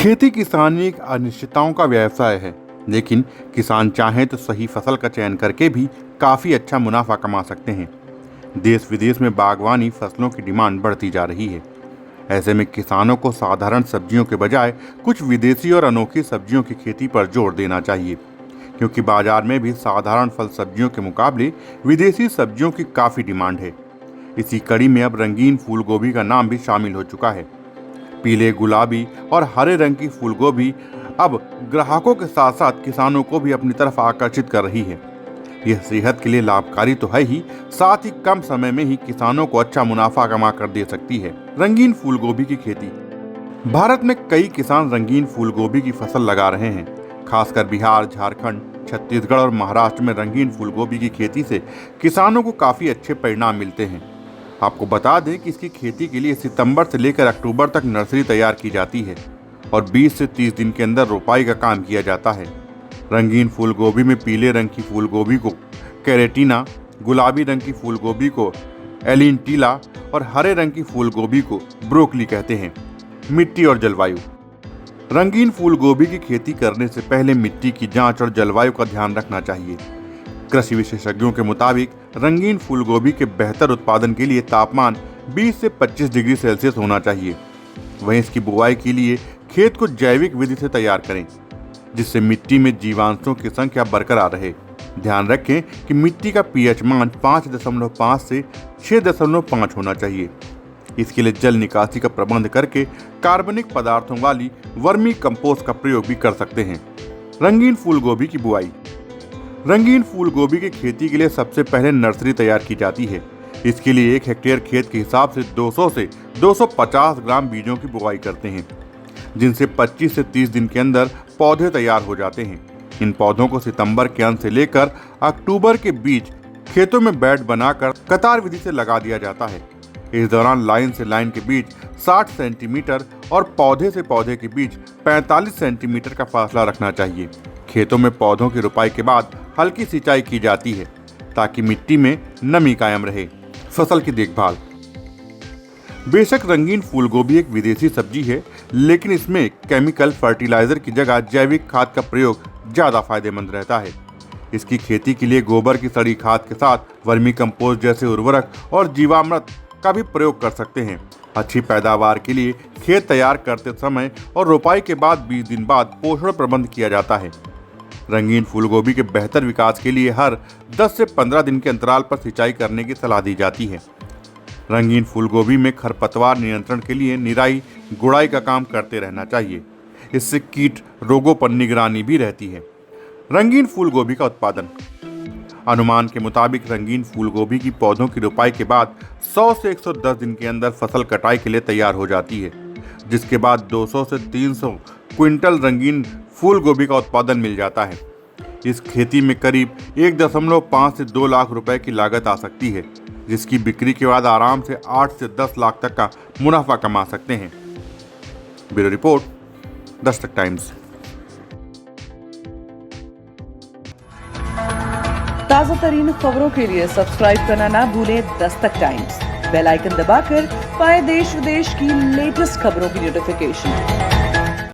खेती किसानी एक अनिश्चितताओं का व्यवसाय है, लेकिन किसान चाहें तो सही फसल का चयन करके भी काफ़ी अच्छा मुनाफा कमा सकते हैं। देश विदेश में बागवानी फसलों की डिमांड बढ़ती जा रही है। ऐसे में किसानों को साधारण सब्जियों के बजाय कुछ विदेशी और अनोखी सब्जियों की खेती पर जोर देना चाहिए, क्योंकि बाजार में भी साधारण फल सब्जियों के मुकाबले विदेशी सब्जियों की काफ़ी डिमांड है। इसी कड़ी में अब रंगीन फूल गोभी का नाम भी शामिल हो चुका है। पीले, गुलाबी और हरे रंग की फूल गोभी अब ग्राहकों के साथ साथ किसानों को भी अपनी तरफ आकर्षित कर रही है। यह सेहत के लिए लाभकारी तो है ही, साथ ही कम समय में ही किसानों को अच्छा मुनाफा कमा कर दे सकती है। रंगीन फूल गोभी की खेती। भारत में कई किसान रंगीन फूल गोभी की फसल लगा रहे हैं। खासकर बिहार, झारखंड, छत्तीसगढ़ और महाराष्ट्र में रंगीन फूल गोभी की खेती से किसानों को काफ़ी अच्छे परिणाम मिलते हैं। आपको बता दें कि इसकी खेती के लिए सितंबर से लेकर अक्टूबर तक नर्सरी तैयार की जाती है और 20 से 30 दिन के अंदर रोपाई का काम किया जाता है। रंगीन फूल गोभी में पीले रंग की फूल गोभी को कैरेटिना, गुलाबी रंग की फूल गोभी को एलिनटीला और हरे रंग की फूल गोभी को ब्रोकली कहते हैं। मिट्टी और जलवायु। रंगीन फूल गोभी की खेती करने से पहले मिट्टी की जांच और जलवायु का ध्यान रखना चाहिए। कृषि विशेषज्ञों के मुताबिक रंगीन फूल गोभी के बेहतर उत्पादन के लिए तापमान 20 से 25 डिग्री सेल्सियस होना चाहिए। वहीं इसकी बुआई के लिए खेत को जैविक विधि से तैयार करें, जिससे मिट्टी में जीवांशों की संख्या बरकरार रहे। ध्यान रखें कि मिट्टी का पीएच मान 5.5 से 6.5 होना चाहिए। इसके लिए जल निकासी का प्रबंध करके कार्बनिक पदार्थों वाली वर्मी कंपोस्ट का प्रयोग भी कर सकते हैं। रंगीन फूल गोभी की बुआई। रंगीन फूल गोभी की खेती के लिए सबसे पहले नर्सरी तैयार की जाती है। इसके लिए 1 हेक्टेयर खेत के हिसाब से 200 से 250 ग्राम बीजों की बुआई करते हैं, जिनसे 25 से 30 दिन के अंदर पौधे तैयार हो जाते हैं। इन पौधों को सितंबर के अंत से लेकर अक्टूबर के बीच खेतों में बेड बनाकर कतार विधि से लगा दिया जाता है। इस दौरान लाइन से लाइन के बीच 60 सेंटीमीटर और पौधे से पौधे के बीच 45 सेंटीमीटर का फासला रखना चाहिए। खेतों में पौधों की रुपाई के बाद हल्की सिंचाई की जाती है ताकि मिट्टी में नमी कायम रहे। फसल की देखभाल। बेशक रंगीन फूल गोभी एक विदेशी सब्जी है, लेकिन इसमें केमिकल फर्टिलाइजर की जगह जैविक खाद का प्रयोग ज़्यादा फायदेमंद रहता है। इसकी खेती के लिए गोबर की सड़ी खाद के साथ वर्मी कंपोस्ट जैसे उर्वरक और जीवामृत का भी प्रयोग कर सकते हैं। अच्छी पैदावार के लिए खेत तैयार करते समय और रोपाई के बाद 20 दिन बाद पोषण प्रबंध किया जाता है। रंगीन फूल गोभी के बेहतर विकास के लिए हर 10 से 15 दिन के अंतराल पर सिंचाई करने की सलाह दी जाती है। रंगीन फूल गोभी में खरपतवार नियंत्रण के लिए निराई गुड़ाई का काम करते रहना चाहिए। इससे कीट रोगों पर निगरानी भी रहती है। रंगीन फूल गोभी का उत्पादन। अनुमान के मुताबिक रंगीन फूल गोभी की पौधों की रोपाई के बाद 100 से 110 दिन के अंदर फसल कटाई के लिए तैयार हो जाती है, जिसके बाद 200 से 300 क्विंटल रंगीन फूल गोभी का उत्पादन मिल जाता है। इस खेती में करीब 1.5 से 2 लाख रुपए की लागत आ सकती है, जिसकी बिक्री के बाद आराम से 8 से 10 लाख तक का मुनाफा कमा सकते हैं। Bureau report, Dastak times. ताज़ा तरीन खबरों के लिए सब्सक्राइब करना ना भूलें दस्तक टाइम्स। बेल आइकन दबाकर पाएं देश विदेश की लेटेस्ट खबरों की नोटिफिकेशन।